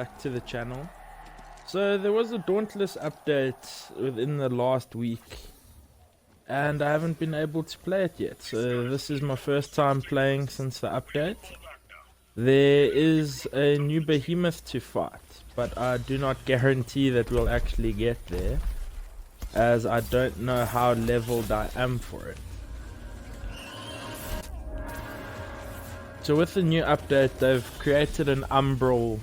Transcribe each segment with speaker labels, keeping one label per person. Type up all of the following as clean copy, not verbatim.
Speaker 1: back to the channel. So there was a Dauntless update within the last week, and I haven't been able to play it yet. So this is my first time playing since the update. There is a new behemoth to fight, but I do not guarantee that we'll actually get there, as I don't know how leveled I am for it. So with the new update, they've created an Umbral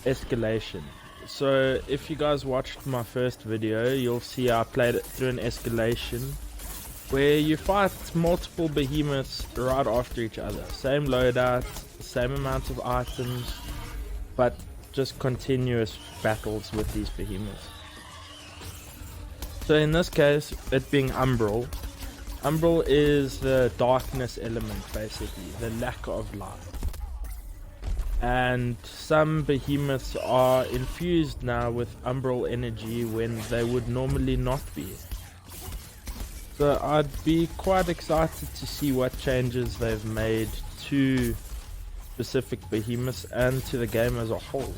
Speaker 1: escalation. So if you guys watched my first video, you'll see I played it through an escalation where you fight multiple behemoths right after each other. Same loadout, same amount of items, but just continuous battles with these behemoths. So in this case, it being Umbral. Umbral is the darkness element, basically, the lack of light. And some behemoths are infused now with Umbral energy when they would normally not be. So I'd be quite excited to see what changes they've made to specific behemoths and to the game as a whole.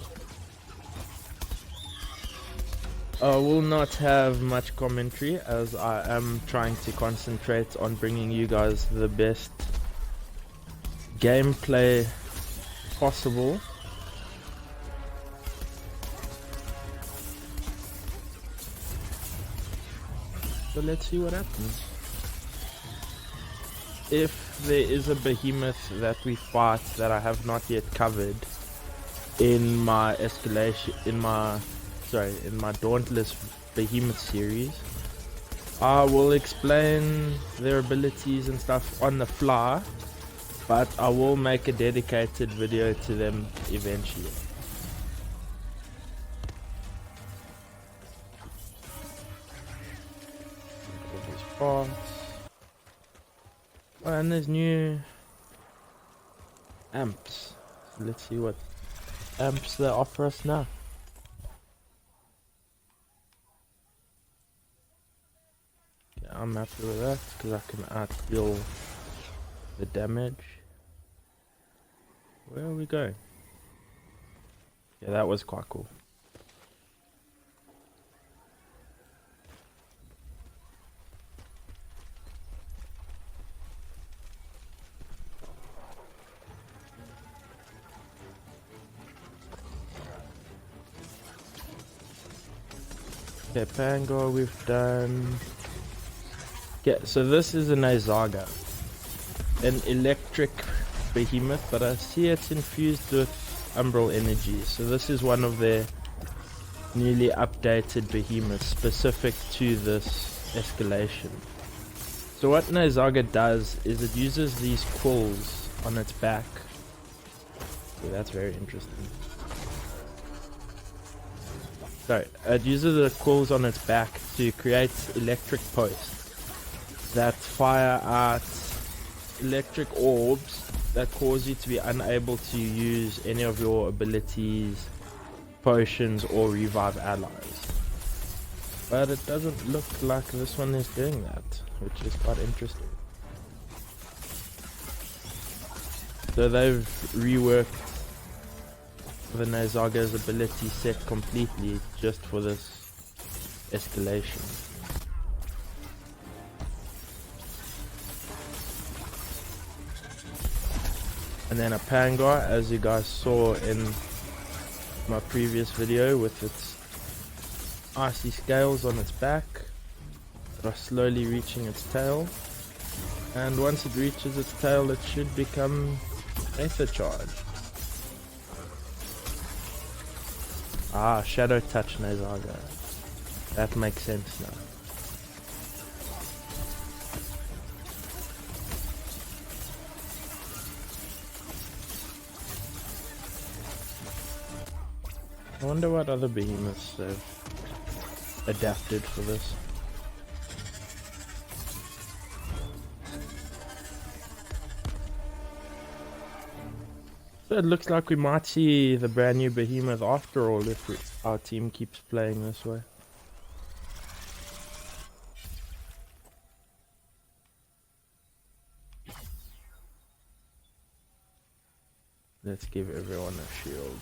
Speaker 1: I will not have much commentary, as I am trying to concentrate on bringing you guys the best gameplay possible. So let's see what happens. If there is a behemoth that we fight that I have not yet covered in my escalation, in my Dauntless Behemoth series, I will explain their abilities and stuff on the fly, but I will make a dedicated video to them eventually. Oh, and there's new amps. So let's see what amps they offer us now. I'm happy with that because I can outdeal the damage. Where are we going? Yeah, that was quite cool. Okay, Pango we've done. Yeah, so this is a nayzaga, an electric behemoth, but I see it's infused with Umbral energy. So this is one of their newly updated behemoths specific to this escalation. So what nayzaga does is it uses these quills on its back. So that's very interesting. So it uses the quills on its back to create electric posts that fire out electric orbs that cause you to be unable to use any of your abilities, potions, or revive allies. But it doesn't look like this one is doing that, which is quite interesting. So they've reworked the nayzaga's ability set completely just for this escalation. And then a Pangar, as you guys saw in my previous video, with its icy scales on its back that are slowly reaching its tail. And once it reaches its tail, it should become Aether Charge. Ah, Shadowtouched nayzaga. That makes sense now. I wonder what other behemoths have adapted for this. So it looks like we might see the brand new behemoth after all if our team keeps playing this way. Let's give everyone a shield.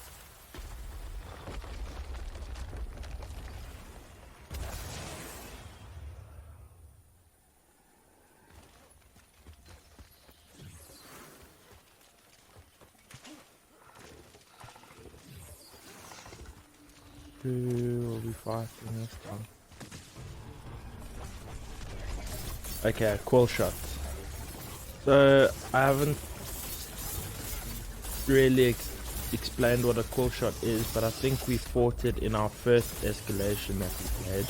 Speaker 1: Who will be fighting this time? Okay, cool shot. So I haven't really explained what a cool shot is, but I think we fought it in our first escalation that we played.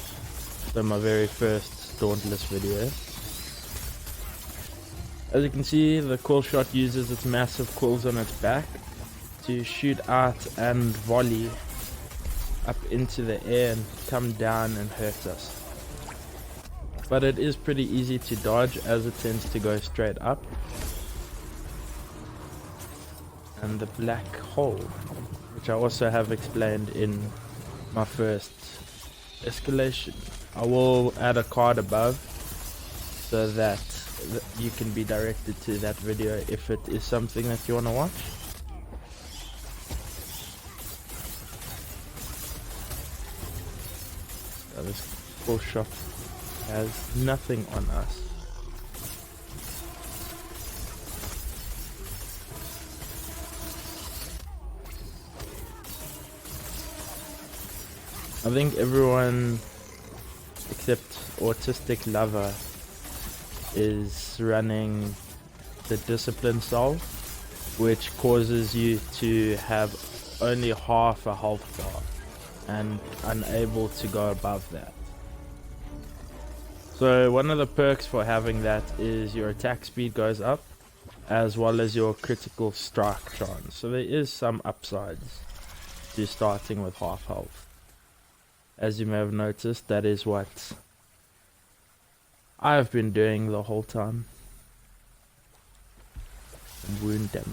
Speaker 1: So my very first Dauntless video. As you can see, the cool shot uses its massive quills on its back to shoot out and volley up into the air and come down and hurt us. But it is pretty easy to dodge as it tends to go straight up. And the black hole, which I also have explained in my first escalation. I will add a card above so that you can be directed to that video if it is something that you want to watch. So this full shot has nothing on us. I think everyone except Autistic Lover is running the Discipline Soul, which causes you to have only half a health bar and unable to go above that. So one of the perks for having that is your attack speed goes up, as well as your critical strike chance. So there is some upsides to starting with half health. As you may have noticed, that is what I've been doing the whole time. And wound damage.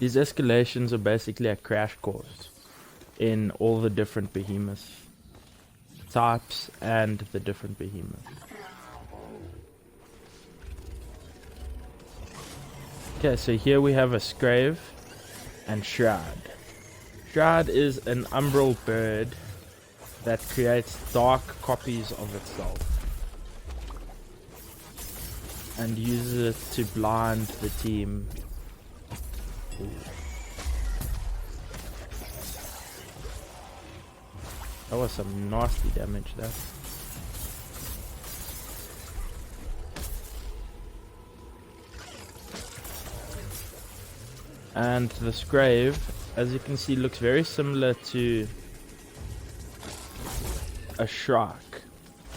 Speaker 1: These escalations are basically a crash course in all the different behemoth types and the different behemoths. Okay, so here we have a Scrave and Shroud. Shroud is an Umbral bird that creates dark copies of itself and uses it to blind the team. Ooh. That was some nasty damage there. And the Scrave, as you can see, looks very similar to a Shark,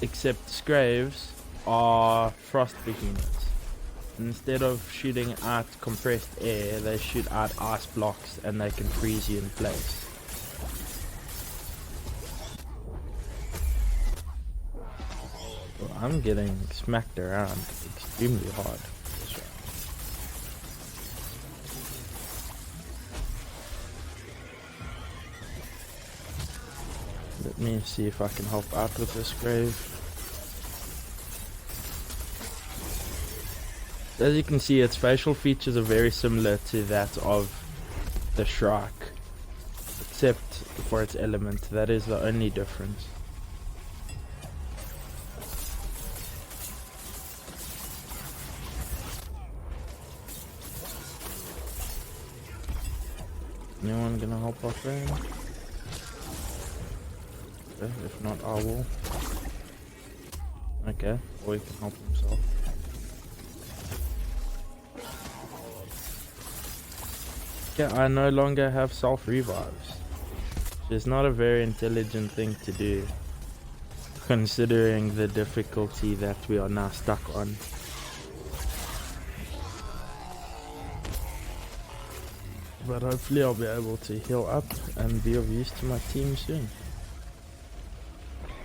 Speaker 1: except Scraves are frost behemoths. Instead of shooting out compressed air, they shoot out ice blocks and they can freeze you in place. Well, I'm getting smacked around extremely hard. Let me see if I can help out with this Grave. As you can see, its facial features are very similar to that of the Shark, except for its element. That is the only difference. Anyone gonna help our friend? Okay, if not, I will. Okay, or he can help himself. Okay, I no longer have self-revives. Which is not a very intelligent thing to do, considering the difficulty that we are now stuck on. But hopefully I'll be able to heal up and be of use to my team soon.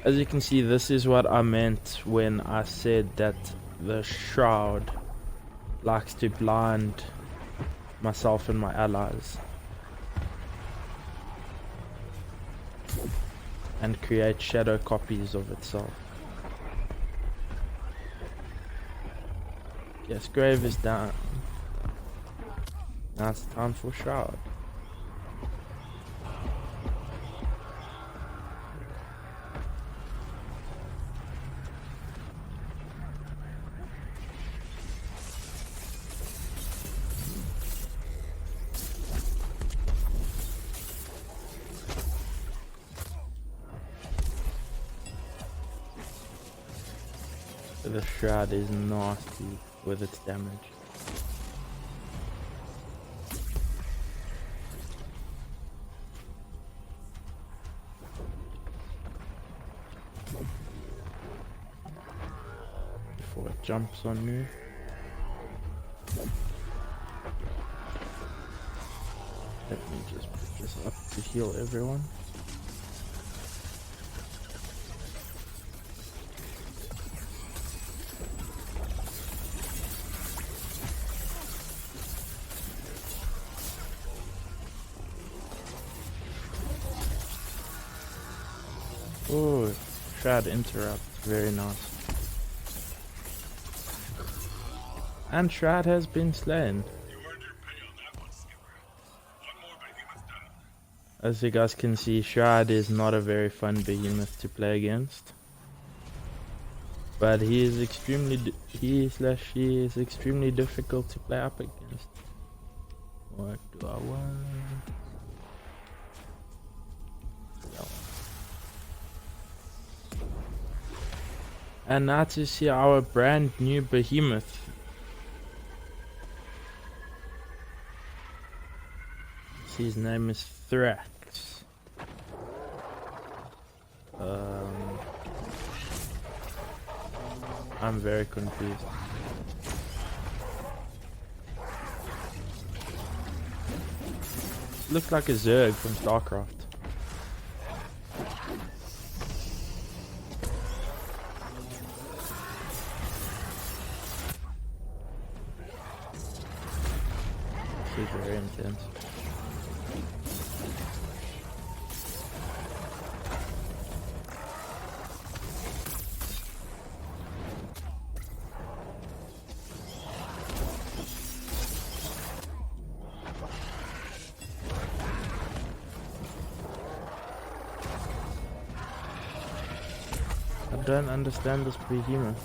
Speaker 1: As you can see, this is what I meant when I said that the Shroud likes to blind myself and my allies and create shadow copies of itself. Yes, Grave is down. Now it's time for Shroud. The shroud is nasty with its damage. Before it jumps on me. Let me just put this up to heal everyone. Oh, shroud interrupt, very nice. And Shroud has been slain. As you guys can see, Shroud is not a very fun behemoth to play against. But he is extremely, she is extremely difficult to play up against. What do I want? And now to see our brand new behemoth. His name is Thrax. I'm very confused. Looks like a Zerg from StarCraft. This is very intense. I don't understand this behemoth.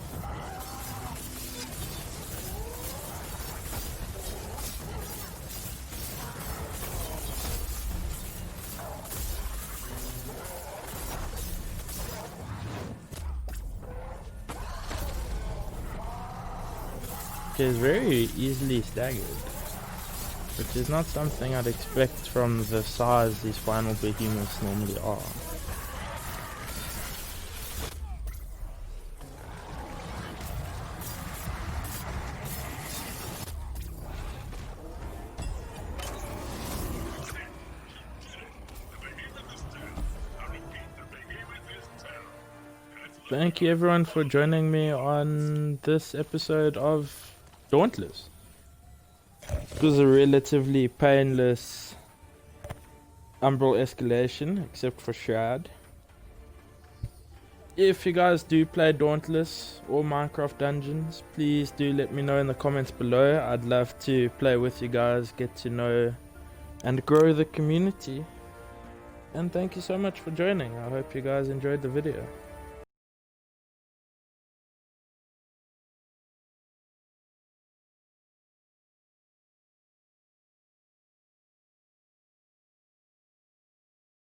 Speaker 1: Okay, it's very easily staggered, which is not something I'd expect from the size these final behemoths normally are. Thank you everyone for joining me on this episode of Dauntless. It was a relatively painless Umbral escalation, except for Shroud. If you guys do play Dauntless or Minecraft Dungeons, please do let me know in the comments below. I'd love to play with you guys, get to know and grow the community. And thank you so much for joining. I hope you guys enjoyed the video.